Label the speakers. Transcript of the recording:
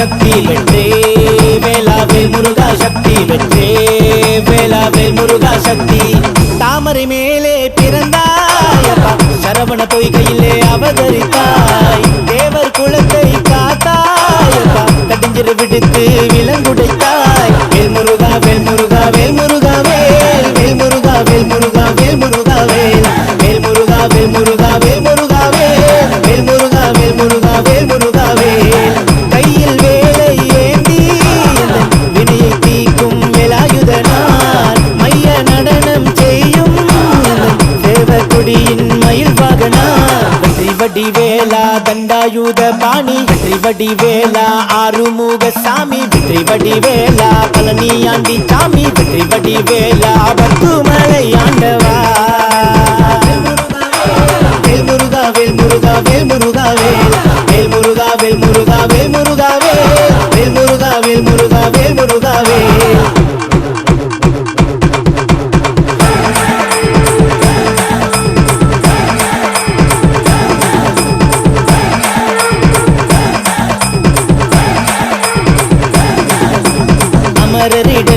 Speaker 1: சக்தி வெற்றே வேலாவேல் முருகா சக்தி வெற்றே வேலாவேல் முருகா சக்தி. தாமரை மேலே பிறந்தாயப்பா சரவண பொய்கையிலே அவதரித்தாய். தேவர் குலத்தை காத்தாயப்பா கடிஞ்சிரு விடுத்து விலங்குடைத்தாய். வேல் முருகா வேல் முருகா வேல் முருகா வேல் வேல் முருகா வேல் முருகா வேல் முருகா வேல் வேல் முருகா வேல் முருகா வேல் முருகா வேல் வேல் முருகா வேல் முருகா வேல் முருகா வேல். கையில் வேலை ஏந்தி வினையை தீக்கும் வேலாயுதனார் மைய நடனம் செய்யும் தேவகுடியின் மயில் வாகனார். வெற்றி வடி வேலா தண்டாயுத பாணி வெற்றி வடி வேலா ஆறுமுக சாமி வெற்றி வடி வேலா பழனியாண்டி சாமி வெற்றி வடி வேலா பத்துமலை ஆண்டவா. வேல் முருகா வேல் முருகா வேல் முருகா வேல் வேல் முருகா வேல் முருகா வேல் முருகா வேல் வேல் முருகா வேல் முருகா வேல் முருகா வேல். அமரரிட